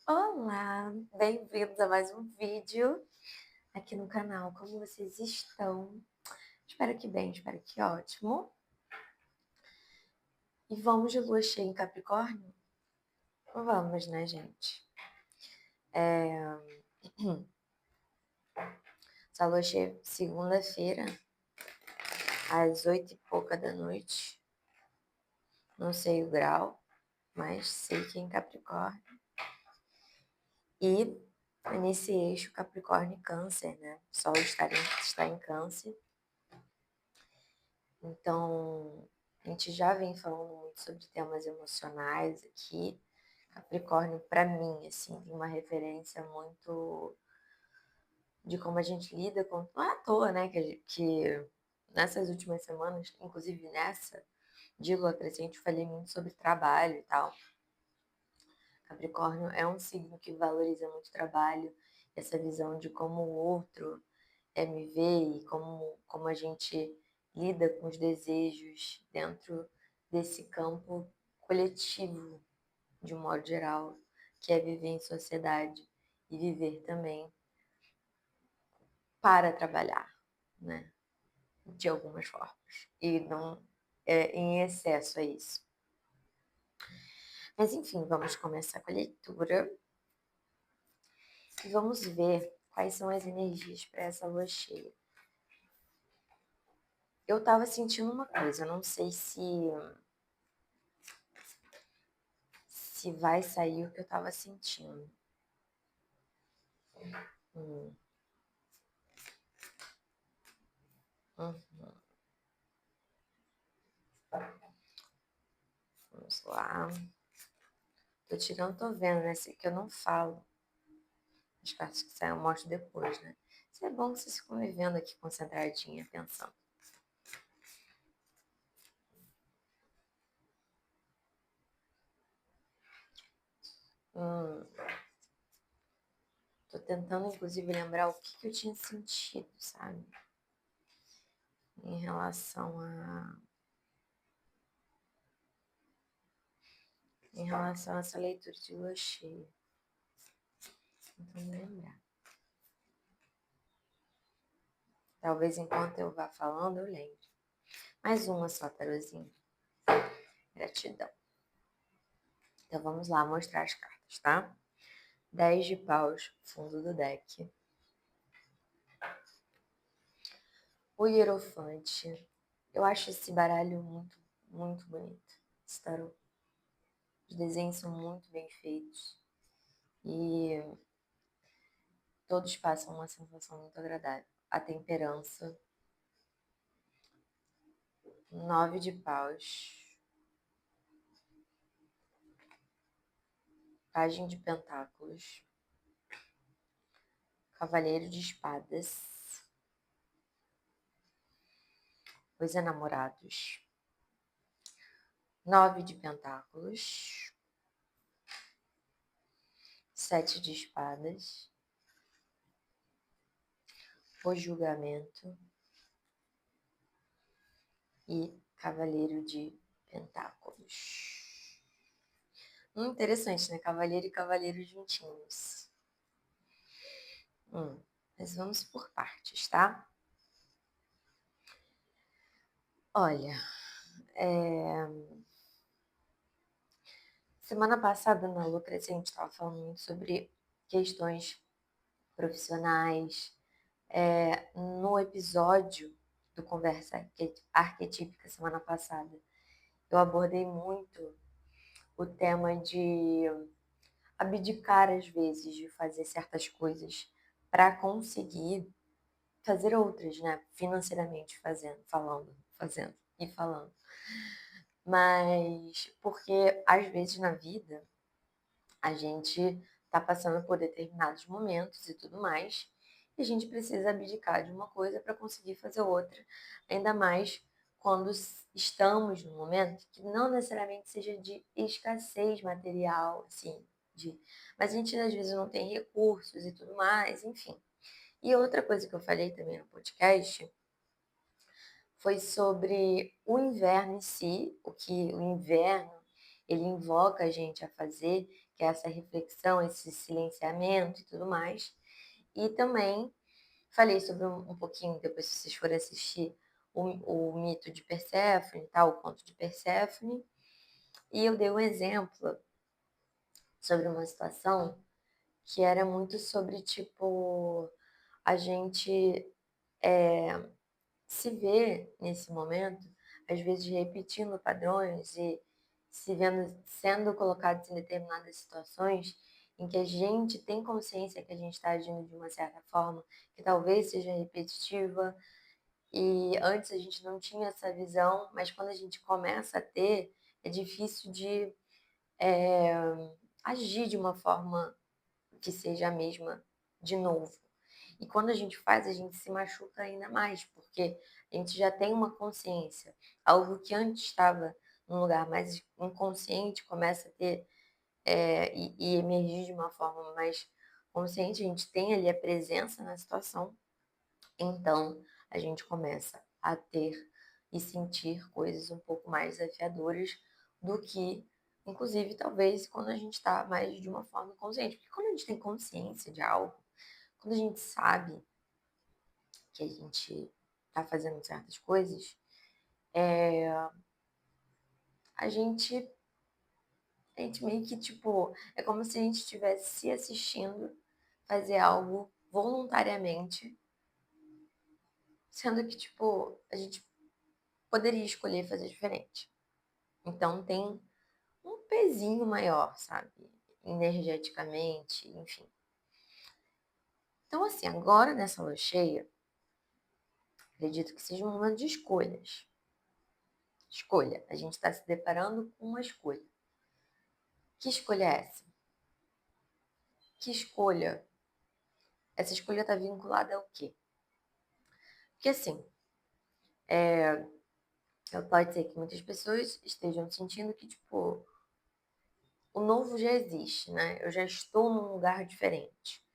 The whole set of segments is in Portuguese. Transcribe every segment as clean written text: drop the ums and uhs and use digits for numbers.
Olá, bem-vindos a mais um vídeo aqui no canal. Como vocês estão? Espero que bem, espero que ótimo. E vamos de lua cheia em Capricórnio? Vamos, né, gente? Essa lua cheia segunda-feira, às 8 e pouca da noite. Não sei o grau, mas sei que é em Capricórnio. E nesse eixo Capricórnio e Câncer, né? O Sol está em Câncer. Então, a gente já vem falando muito sobre temas emocionais aqui. Capricórnio, para mim, assim, tem uma referência muito de como a gente lida com. Não é à toa, né? Que nessas últimas semanas, inclusive nessa, de lua crescente, eu falei muito sobre trabalho e tal. Capricórnio é um signo que valoriza muito o trabalho, essa visão de como o outro me vê e como a gente lida com os desejos dentro desse campo coletivo, de um modo geral, que é viver em sociedade e viver também para trabalhar, né? De algumas formas. E não em excesso é isso. Mas enfim, vamos começar com a leitura e vamos ver quais são as energias para essa lua cheia. Eu tava sentindo uma coisa, eu não sei se vai sair o que eu tava sentindo. Hum, uhum. Vamos lá. Tô tirando, tô vendo, né? Esse aqui eu não falo. As cartas que saem eu mostro depois, né? Isso é bom que vocês ficam me vendo aqui concentradinha, pensando. Hum, tô tentando, inclusive, lembrar o que eu tinha sentido, sabe? Em relação a essa leitura de lua cheia. Tentando lembrar. Talvez enquanto eu vá falando, eu lembre. Mais uma só, tarozinho. Gratidão. Então vamos lá mostrar as cartas, tá? 10 de paus, fundo do deck. O Hierofante. Eu acho esse baralho muito, muito bonito. Esse tarô. Os desenhos são muito bem feitos. E todos passam uma sensação muito agradável. A temperança. 9 de paus. Pagem de pentáculos. Cavaleiro de espadas. Os enamorados. 9 de pentáculos. 7 de espadas. O julgamento e cavaleiro de pentáculos. Interessante, né? Cavaleiro e cavaleiro juntinhos. Mas vamos por partes, tá? Olha, semana passada na Lua Crescente a gente estava falando muito sobre questões profissionais. No episódio do Conversa Arquetípica semana passada, eu abordei muito o tema de abdicar às vezes de fazer certas coisas para conseguir fazer outras, né? Financeiramente fazendo e falando. Mas porque às vezes na vida a gente tá passando por determinados momentos e tudo mais, e a gente precisa abdicar de uma coisa para conseguir fazer outra, ainda mais quando estamos num momento que não necessariamente seja de escassez material, assim, mas a gente às vezes não tem recursos e tudo mais, enfim. E outra coisa que eu falei também no podcast foi sobre o inverno em si, o que o inverno ele invoca a gente a fazer, que é essa reflexão, esse silenciamento e tudo mais. E também falei sobre um pouquinho, depois se vocês forem assistir, o mito de Perséfone, tá? O conto de Perséfone. E eu dei um exemplo sobre uma situação que era muito sobre, tipo, a gente se vê nesse momento, às vezes repetindo padrões e se vendo sendo colocados em determinadas situações em que a gente tem consciência que a gente está agindo de uma certa forma, que talvez seja repetitiva, e antes a gente não tinha essa visão, mas quando a gente começa a ter, é difícil de agir de uma forma que seja a mesma de novo. E quando a gente faz, a gente se machuca ainda mais, porque a gente já tem uma consciência. Algo que antes estava num lugar mais inconsciente começa a ter e emergir de uma forma mais consciente, a gente tem ali a presença na situação, então a gente começa a ter e sentir coisas um pouco mais desafiadoras do que, inclusive, talvez quando a gente está mais de uma forma consciente. Porque quando a gente tem consciência de algo, quando a gente sabe que a gente está fazendo certas coisas, a gente, a gente meio que, tipo, é como se a gente estivesse se assistindo fazer algo voluntariamente, sendo que, tipo, a gente poderia escolher fazer diferente. Então tem um pezinho maior, sabe? Energeticamente, enfim. Então, assim, agora nessa lua cheia, acredito que seja um momento de escolhas. Escolha. A gente está se deparando com uma escolha. Que escolha é essa? Que escolha? Essa escolha está vinculada ao quê? Porque, assim, pode ser que muitas pessoas estejam sentindo que, tipo, o novo já existe, né? Eu já estou num lugar diferente.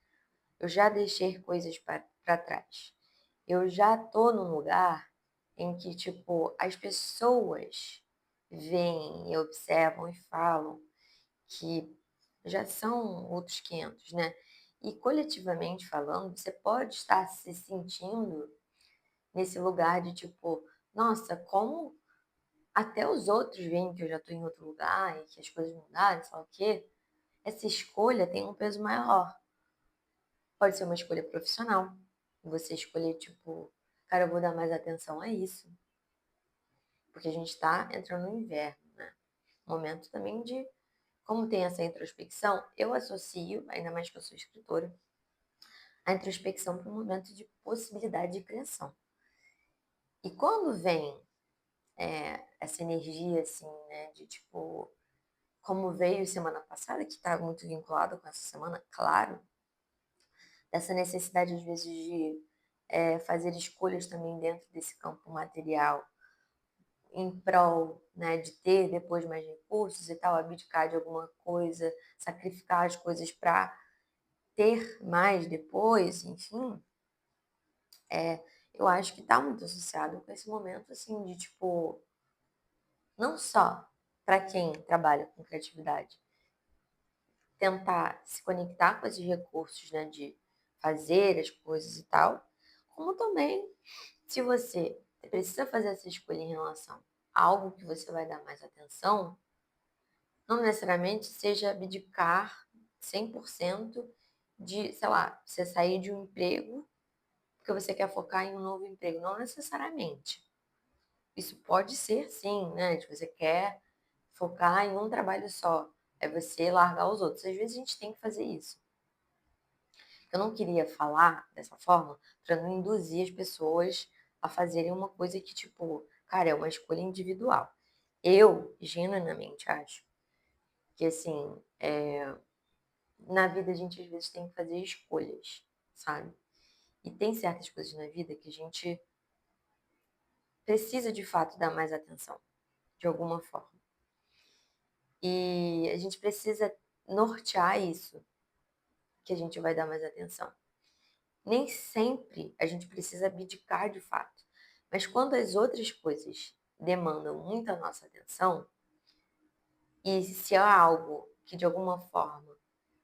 Eu já deixei coisas para trás. Eu já tô num lugar em que, tipo, as pessoas veem e observam e falam que já são outros 500, né? E coletivamente falando, você pode estar se sentindo nesse lugar de tipo, nossa, como até os outros veem que eu já estou em outro lugar e que as coisas mudaram, sei lá o quê. Essa escolha tem um peso maior. Pode ser uma escolha profissional. Você escolher, tipo, cara, eu vou dar mais atenção a isso. Porque a gente está entrando no inverno, né? Momento também de, como tem essa introspecção, eu associo, ainda mais que eu sou escritora, a introspecção para um momento de possibilidade de criação. E quando vem essa energia, assim, né, de tipo, como veio semana passada, que está muito vinculado com essa semana, claro, dessa necessidade, às vezes, de fazer escolhas também dentro desse campo material, em prol, né, de ter depois mais recursos e tal, abdicar de alguma coisa, sacrificar as coisas para ter mais depois, enfim, eu acho que está muito associado com esse momento, assim, de tipo, não só para quem trabalha com criatividade, tentar se conectar com esses recursos, né, de fazer as coisas e tal, como também se você precisa fazer essa escolha em relação a algo que você vai dar mais atenção, não necessariamente seja abdicar 100% de, sei lá, você sair de um emprego porque você quer focar em um novo emprego. Não necessariamente. Isso pode ser sim, né? De você quer focar em um trabalho só. É você largar os outros. Às vezes a gente tem que fazer isso. Eu não queria falar dessa forma para não induzir as pessoas a fazerem uma coisa que, tipo, cara, é uma escolha individual. Eu, genuinamente, acho que, assim, na vida a gente às vezes tem que fazer escolhas, sabe? E tem certas coisas na vida que a gente precisa de fato dar mais atenção, de alguma forma. E a gente precisa nortear isso, que a gente vai dar mais atenção. Nem sempre a gente precisa abdicar de fato, mas quando as outras coisas demandam muita nossa atenção, e se é algo que de alguma forma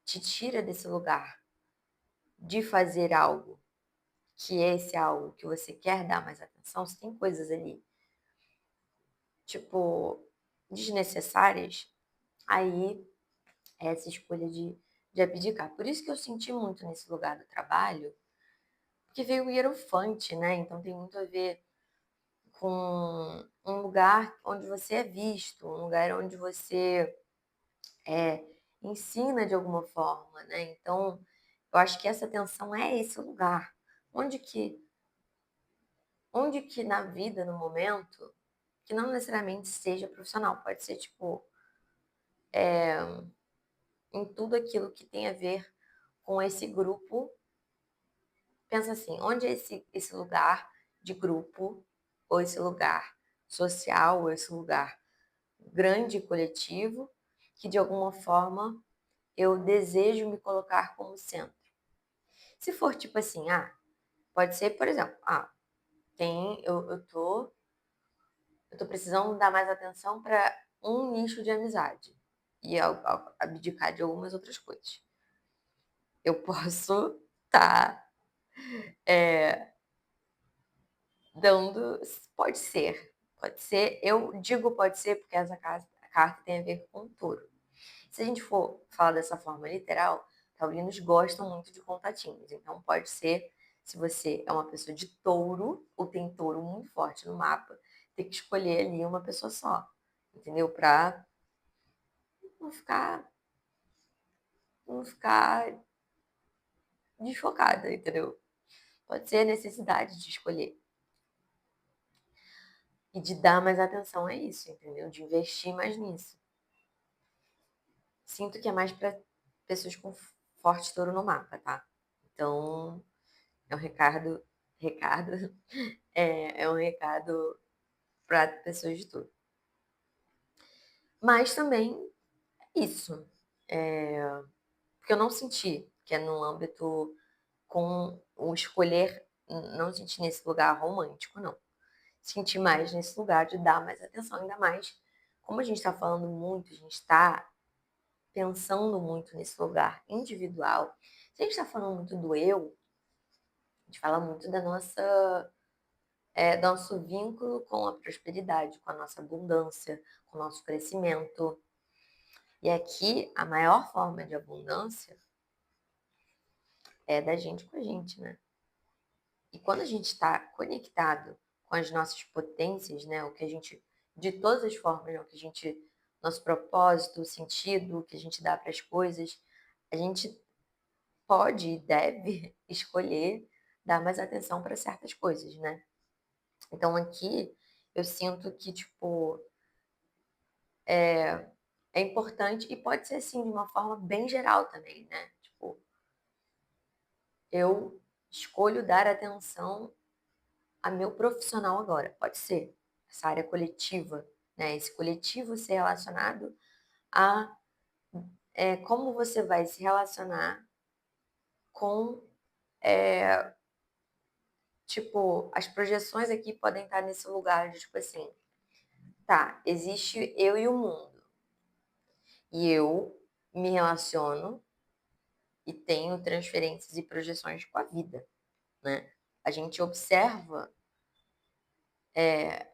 te tira desse lugar de fazer algo que é esse algo que você quer dar mais atenção, se tem coisas ali, tipo, desnecessárias, aí é essa escolha de abdicar. Por isso que eu senti muito nesse lugar do trabalho, porque veio o hierofante, né? Então tem muito a ver com um lugar onde você é visto, um lugar onde você ensina de alguma forma, né? Então, eu acho que essa tensão é esse lugar. Onde que, onde que na vida, no momento, que não necessariamente seja profissional, pode ser tipo em tudo aquilo que tem a ver com esse grupo. Pensa assim, onde é esse lugar de grupo, ou esse lugar social, ou esse lugar grande e coletivo, que de alguma forma eu desejo me colocar como centro. Se for tipo assim, pode ser, por exemplo, eu tô precisando dar mais atenção para um nicho de amizade e abdicar de algumas outras coisas. Eu posso estar dando. Pode ser. Eu digo pode ser porque essa carta tem a ver com touro. Se a gente for falar dessa forma literal, taurinos gostam muito de contatinhos. Então, pode ser, se você é uma pessoa de touro, ou tem touro muito forte no mapa, ter que escolher ali uma pessoa só, entendeu? Pra não ficar, não ficar desfocada, entendeu? Pode ser a necessidade de escolher. E de dar mais atenção a isso, entendeu? De investir mais nisso. Sinto que é mais para pessoas com forte touro no mapa, tá? Então, é um recado, é um recado para pessoas de tudo. Mas também isso, porque eu não senti que é no âmbito com o escolher, não senti nesse lugar romântico, não. Senti mais nesse lugar de dar mais atenção, ainda mais como a gente está falando muito, a gente está pensando muito nesse lugar individual. Se a gente está falando muito do eu, a gente fala muito da nossa nosso vínculo com a prosperidade, com a nossa abundância, com o nosso crescimento. E aqui, a maior forma de abundância é da gente com a gente, né? E quando a gente está conectado com as nossas potências, né? O que a gente, de todas as formas, né? O que a gente, nosso propósito, o sentido que a gente dá para as coisas, a gente pode e deve escolher dar mais atenção para certas coisas, né? Então aqui eu sinto que, tipo, é importante e pode ser assim de uma forma bem geral também, né? Tipo, eu escolho dar atenção a meu profissional agora, pode ser essa área coletiva, né? Esse coletivo ser relacionado a como você vai se relacionar com, tipo, as projeções aqui podem estar nesse lugar de tipo assim, tá, existe eu e o mundo, e eu me relaciono e tenho transferências e projeções com a vida, né? A gente observa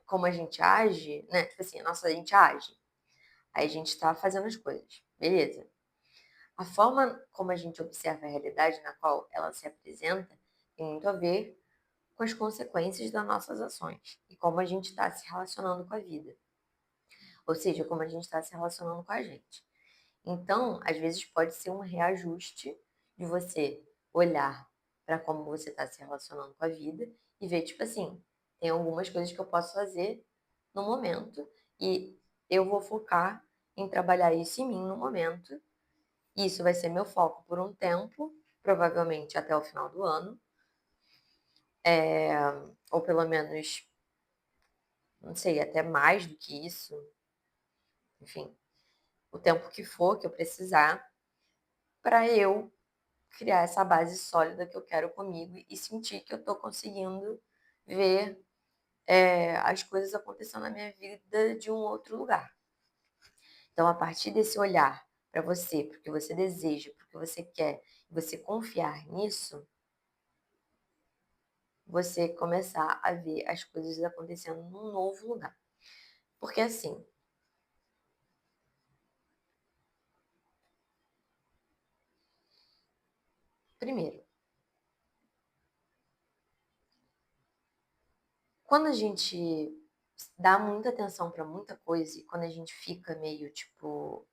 como a gente age, né? Tipo assim, a gente age, aí a gente está fazendo as coisas, beleza. A forma como a gente observa a realidade na qual ela se apresenta tem muito a ver com as consequências das nossas ações e como a gente está se relacionando com a vida. Ou seja, como a gente está se relacionando com a gente. Então, às vezes pode ser um reajuste de você olhar para como você está se relacionando com a vida e ver, tipo assim, tem algumas coisas que eu posso fazer no momento e eu vou focar em trabalhar isso em mim no momento. E isso vai ser meu foco por um tempo, provavelmente até o final do ano, ou pelo menos, não sei, até mais do que isso, enfim, o tempo que for que eu precisar, para eu criar essa base sólida que eu quero comigo e sentir que eu estou conseguindo ver as coisas acontecendo na minha vida de um outro lugar. Então, a partir desse olhar para você, porque você deseja, porque você quer, você confiar nisso, você começar a ver as coisas acontecendo num novo lugar. Porque assim, primeiro, quando a gente dá muita atenção para muita coisa e quando a gente fica meio tipo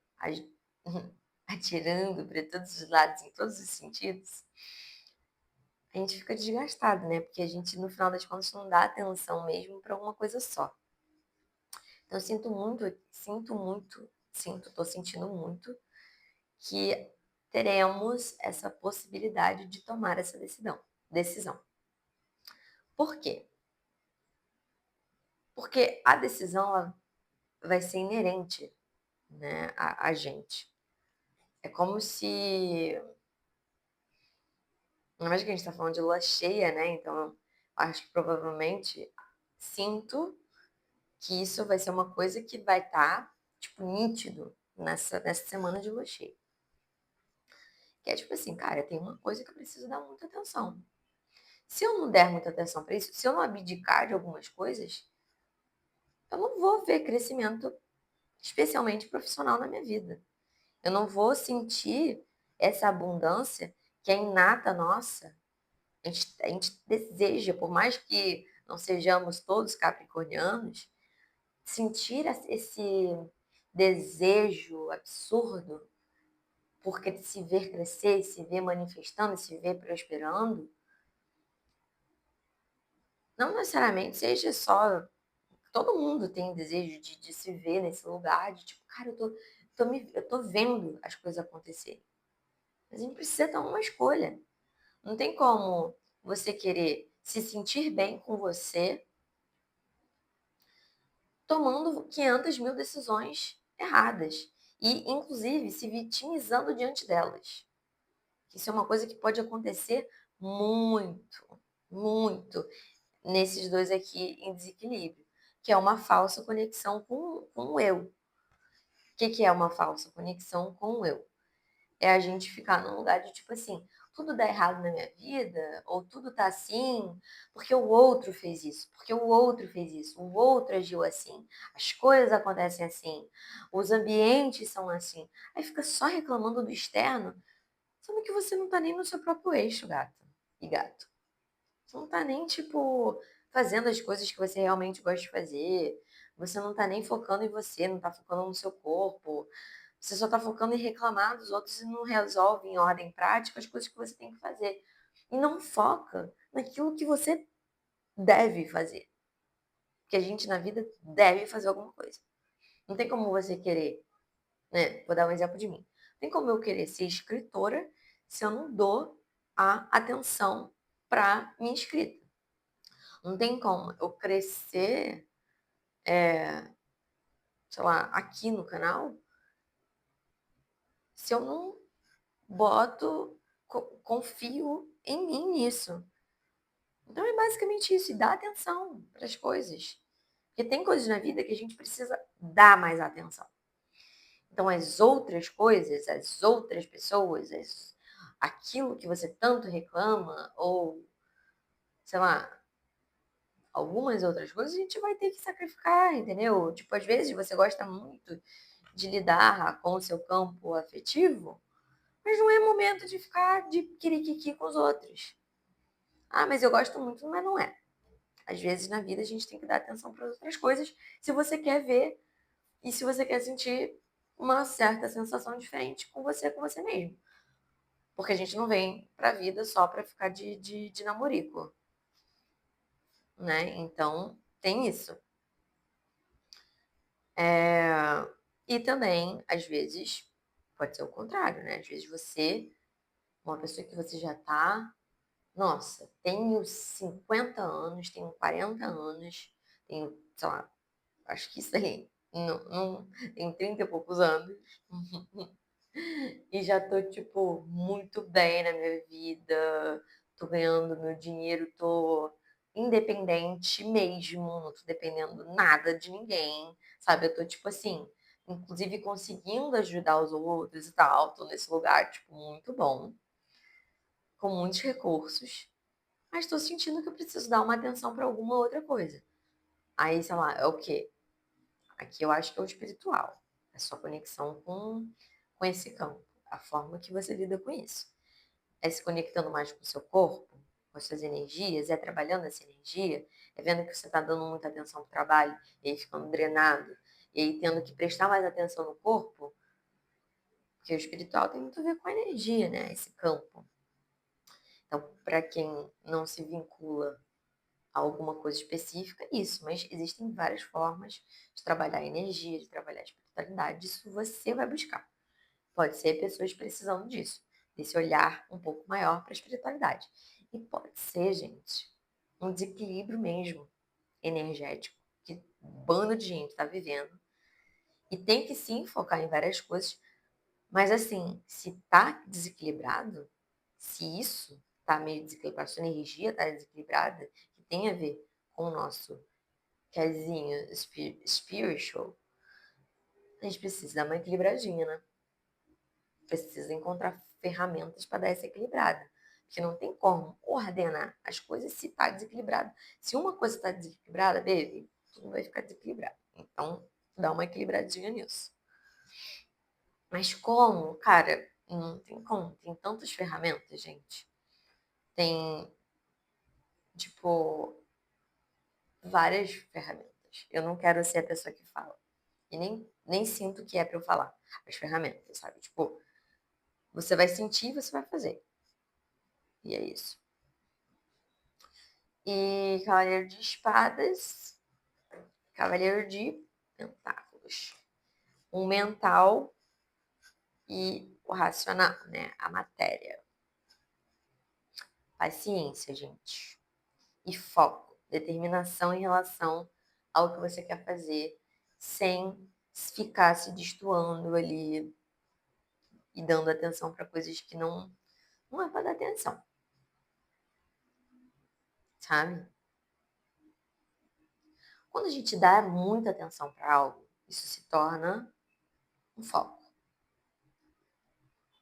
atirando para todos os lados, em todos os sentidos, a gente fica desgastado, né? Porque a gente, no final das contas, não dá atenção mesmo para uma coisa só. Então, eu tô sentindo muito que teremos essa possibilidade de tomar essa decisão. Por quê? Porque a decisão ela vai ser inerente, né, a gente. É como se. Ainda mais que a gente está falando de lua cheia, né? Então, acho que provavelmente sinto que isso vai ser uma coisa que vai estar, tipo, nítido nessa semana de lua cheia. Que é tipo assim, cara, tem uma coisa que eu preciso dar muita atenção. Se eu não der muita atenção para isso, se eu não abdicar de algumas coisas, eu não vou ver crescimento, especialmente profissional, na minha vida. Eu não vou sentir essa abundância que é inata nossa. A gente deseja, por mais que não sejamos todos capricornianos, sentir esse desejo absurdo porque se ver crescer, se ver manifestando, se ver prosperando, não necessariamente seja só. Todo mundo tem desejo de se ver nesse lugar, de tipo, cara, eu tô vendo as coisas acontecerem. Mas a gente precisa tomar uma escolha. Não tem como você querer se sentir bem com você tomando 500 mil decisões erradas e, inclusive, se vitimizando diante delas. Isso é uma coisa que pode acontecer muito, muito nesses dois aqui em desequilíbrio, que é uma falsa conexão com o eu. O que é uma falsa conexão com o eu? É a gente ficar num lugar de tipo assim, tudo dá errado na minha vida, ou tudo tá assim, porque o outro fez isso, porque o outro fez isso, o outro agiu assim, as coisas acontecem assim, os ambientes são assim. Aí fica só reclamando do externo, sendo que você não tá nem no seu próprio eixo, gata e gato. Você não tá nem, tipo, fazendo as coisas que você realmente gosta de fazer. Você não tá nem focando em você, não tá focando no seu corpo. Você só tá focando em reclamar dos outros e não resolve em ordem prática as coisas que você tem que fazer. E não foca naquilo que você deve fazer. Porque a gente na vida deve fazer alguma coisa. Não tem como você querer, né? Vou dar um exemplo de mim. Não tem como eu querer ser escritora se eu não dou a atenção para minha escrita. Não tem como eu crescer, sei lá, aqui no canal, se eu não boto, confio em mim nisso. Então é basicamente isso, e dá atenção para as coisas. Porque tem coisas na vida que a gente precisa dar mais atenção. Então as outras coisas, as outras pessoas, aquilo que você tanto reclama, ou, sei lá, algumas outras coisas, a gente vai ter que sacrificar, entendeu? Tipo, às vezes você gosta muito de lidar com o seu campo afetivo, mas não é momento de ficar de quiriquiqui com os outros. Ah, mas eu gosto muito, mas não é. Às vezes na vida a gente tem que dar atenção para outras coisas se você quer ver e se você quer sentir uma certa sensação diferente com você mesmo. Porque a gente não vem pra vida só pra ficar de namorico, né? Então, tem isso. E também, às vezes, pode ser o contrário, né? Às vezes você, uma pessoa que você já tá, nossa, tenho 50 anos, tenho 40 anos, tenho, sei lá, acho que isso aí, tenho 30 e poucos anos, e já tô, tipo, muito bem na minha vida, tô ganhando meu dinheiro, tô independente mesmo, não tô dependendo nada de ninguém, sabe? Eu tô, tipo assim, inclusive conseguindo ajudar os outros e tal, tô nesse lugar, tipo, muito bom, com muitos recursos, mas tô sentindo que eu preciso dar uma atenção para alguma outra coisa. Aí, sei lá, é o quê? Aqui eu acho que é o espiritual, a sua conexão com esse campo, a forma que você lida com isso. É se conectando mais com o seu corpo, com as suas energias, é trabalhando essa energia, é vendo que você está dando muita atenção para o trabalho, e aí ficando drenado, e aí tendo que prestar mais atenção no corpo, porque o espiritual tem muito a ver com a energia, né? Esse campo. Então, para quem não se vincula a alguma coisa específica, isso, mas existem várias formas de trabalhar a energia, de trabalhar a espiritualidade, isso você vai buscar. Pode ser pessoas precisando disso, desse olhar um pouco maior para a espiritualidade. E pode ser, gente, um desequilíbrio mesmo energético que um bando de gente está vivendo e tem que sim focar em várias coisas, mas assim, se tá desequilibrado, se isso tá meio desequilibrado, se a energia tá desequilibrada, que tem a ver com o nosso casinho spiritual, a gente precisa dar uma equilibradinha, né? Precisa encontrar ferramentas para dar essa equilibrada. Porque não tem como ordenar as coisas se está desequilibrado. Se uma coisa está desequilibrada, baby, tudo vai ficar desequilibrado. Então, dá uma equilibradinha nisso. Mas como? Cara, não tem como. Tem tantas ferramentas, gente. Tem, tipo, várias ferramentas. Eu não quero ser a pessoa que fala. E nem sinto que é para eu falar as ferramentas, sabe? Tipo, você vai sentir e você vai fazer. E é isso. E Cavaleiro de Espadas, Cavaleiro de Pentáculos. O mental e o racional, né? A matéria. Paciência, gente. E foco, determinação em relação ao que você quer fazer, sem ficar se destoando ali e dando atenção para coisas que não é para dar atenção, sabe? Quando a gente dá muita atenção para algo, isso se torna um foco.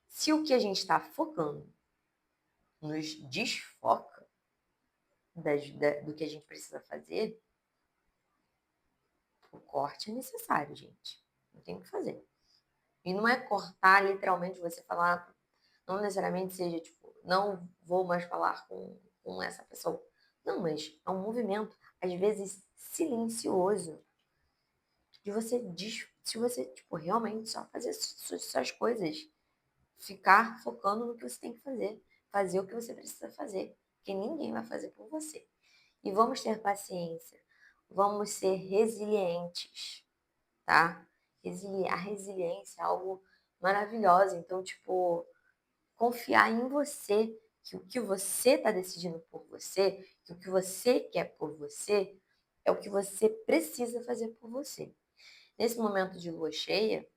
Se o que a gente está focando nos desfoca do que a gente precisa fazer, o corte é necessário, gente. Não tem o que fazer. E não é cortar literalmente você falar, não necessariamente seja tipo, não vou mais falar com essa pessoa. Não, mas é um movimento, às vezes silencioso, de você, se você tipo, realmente só fazer suas coisas, ficar focando no que você tem que fazer o que você precisa fazer, porque ninguém vai fazer por você. E vamos ter paciência, vamos ser resilientes, tá? A resiliência é algo maravilhoso. Então, tipo, confiar em você, que o que você está decidindo por você, que o que você quer por você, é o que você precisa fazer por você. Nesse momento de lua cheia,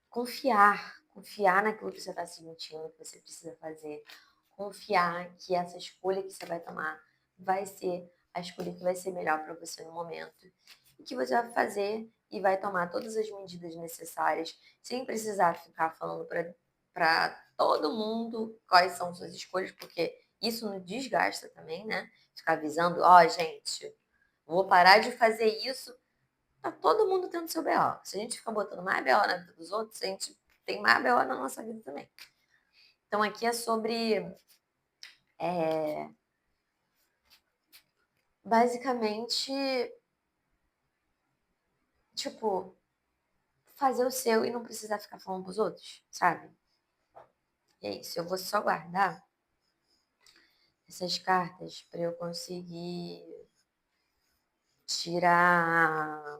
confiar naquilo que você está sentindo, que você precisa fazer, confiar que essa escolha que você vai tomar vai ser a escolha que vai ser melhor para você no momento e que você vai fazer e vai tomar todas as medidas necessárias sem precisar ficar falando para todo mundo quais são suas escolhas, porque isso nos desgasta também, né? Ficar avisando, ó, gente, vou parar de fazer isso. Tá todo mundo tendo seu BO. Se a gente ficar botando mais BO na vida dos outros, a gente tem mais BO na nossa vida também. Então aqui é sobre basicamente, tipo, fazer o seu e não precisar ficar falando pros outros, sabe? E é isso. Eu vou só guardar essas cartas para eu conseguir tirar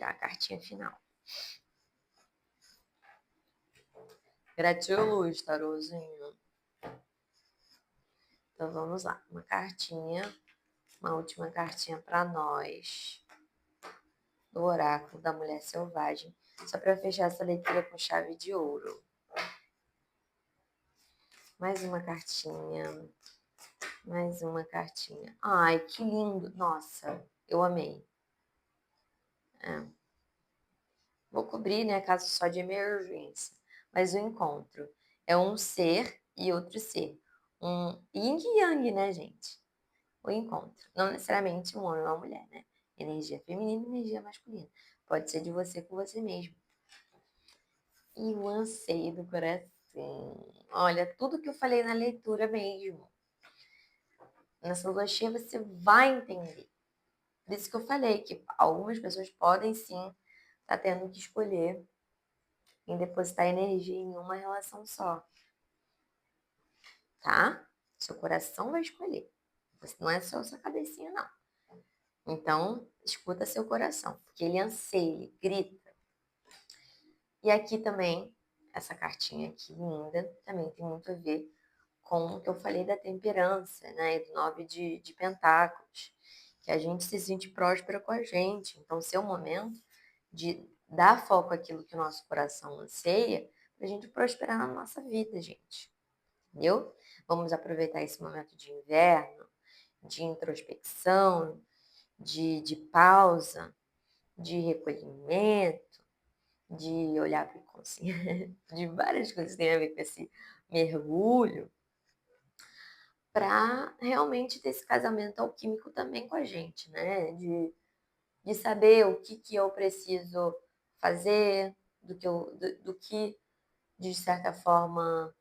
a cartinha final. Gratiluz, tarozinho. Então vamos lá. Uma cartinha, uma última cartinha para nós. Do oráculo da mulher selvagem, só para fechar essa leitura com chave de ouro. Mais uma cartinha. Mais uma cartinha. Ai, que lindo. Nossa, eu amei. É. Vou cobrir, né, caso só de emergência. Mas o encontro é um ser e outro ser. Um yin e yang, né, gente? O encontro. Não necessariamente um homem ou uma mulher, né? Energia feminina e energia masculina. Pode ser de você com você mesmo. E o anseio do coração. Olha, tudo que eu falei na leitura mesmo. Nessa lua cheia você vai entender. Por isso que eu falei que algumas pessoas podem sim estar tendo que escolher em depositar energia em uma relação só, tá? Seu coração vai escolher. Não é só sua cabecinha, não. Então, escuta seu coração, porque ele anseia, ele grita. E aqui também, essa cartinha aqui linda, também tem muito a ver com o que eu falei da temperança, né? E do 9 de pentáculos. Que a gente se sente próspera com a gente. Então, seu momento de dar foco àquilo que o nosso coração anseia, pra gente prosperar na nossa vida, gente. Entendeu? Vamos aproveitar esse momento de inverno, de introspecção, de pausa, de recolhimento, de olhar para o inconsciente, de várias coisas que têm a ver com esse mergulho, para realmente ter esse casamento alquímico também com a gente, né? De saber o que eu preciso fazer, do que, de certa forma,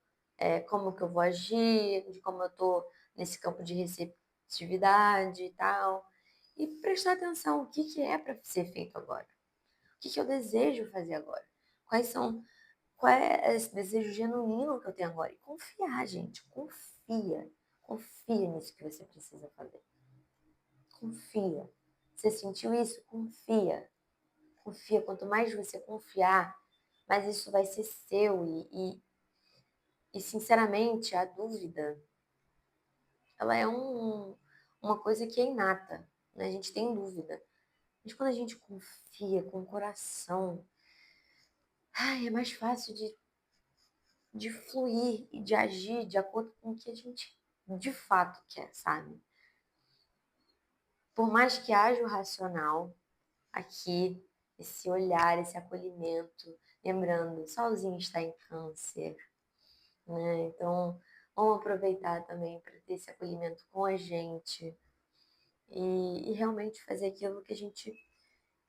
como que eu vou agir, de como eu estou nesse campo de receptividade e tal. E prestar atenção o que é para ser feito agora. O que eu desejo fazer agora? Qual é esse desejo genuíno que eu tenho agora? E confiar, gente, confia. Confia nisso que você precisa fazer. Confia. Você sentiu isso? Confia. Confia. Quanto mais você confiar, mais isso vai ser seu. E sinceramente, a dúvida, ela é uma coisa que é inata, né? A gente tem dúvida. Mas quando a gente confia com o coração, ai, é mais fácil de fluir e de agir de acordo com o que a gente de fato quer, sabe? Por mais que haja o racional aqui, esse olhar, esse acolhimento, lembrando, Solzinho está em câncer, né? Então, vamos aproveitar também para ter esse acolhimento com a gente e realmente fazer aquilo que a gente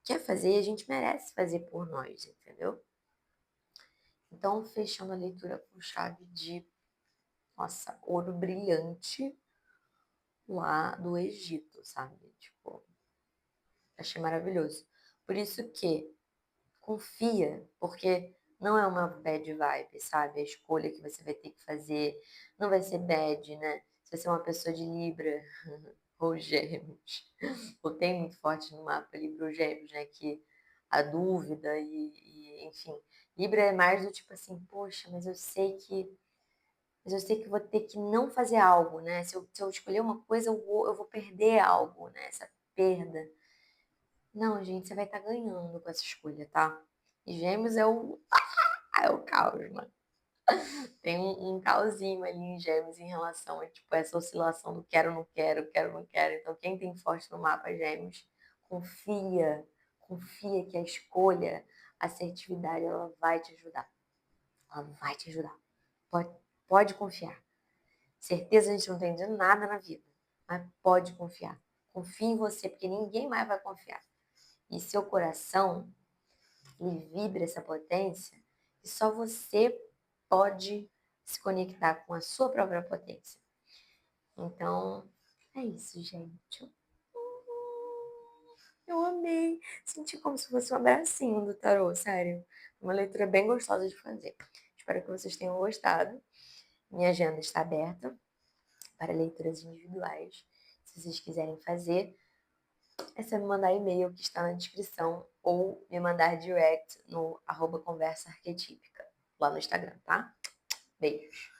quer fazer e a gente merece fazer por nós, entendeu? Então, fechando a leitura com chave de, nossa, ouro brilhante lá do Egito, sabe? Tipo, achei maravilhoso. Por isso que confia, porque não é uma bad vibe, sabe? A escolha que você vai ter que fazer não vai ser bad, né? Se você é uma pessoa de Libra ou Gêmeos, ou tem muito forte no mapa Libra ou Gêmeos, né? Que a dúvida enfim, Libra é mais do tipo assim, poxa, mas eu sei que vou ter que não fazer algo, né? Se eu escolher uma coisa, eu vou perder algo, né? Essa perda. Não, gente, você vai estar ganhando com essa escolha, tá? E Gêmeos é o caos, mano. Tem um causinho ali em Gêmeos em relação a, tipo, essa oscilação do quero, não quero, quero, não quero. Então, quem tem forte no mapa Gêmeos, confia, confia que a escolha, a assertividade, ela vai te ajudar. Ela vai te ajudar. Pode, pode confiar. Certeza a gente não tem de nada na vida, mas pode confiar. Confie em você, porque ninguém mais vai confiar. E seu coração, ele vibra essa potência e só você pode se conectar com a sua própria potência. Então, é isso, gente. Eu amei. Senti como se fosse um abracinho do tarô, sério. Uma leitura bem gostosa de fazer. Espero que vocês tenham gostado. Minha agenda está aberta para leituras individuais. Se vocês quiserem fazer, é só me mandar e-mail que está na descrição ou me mandar direct no @conversa arquetípica lá no Instagram, tá? Beijos.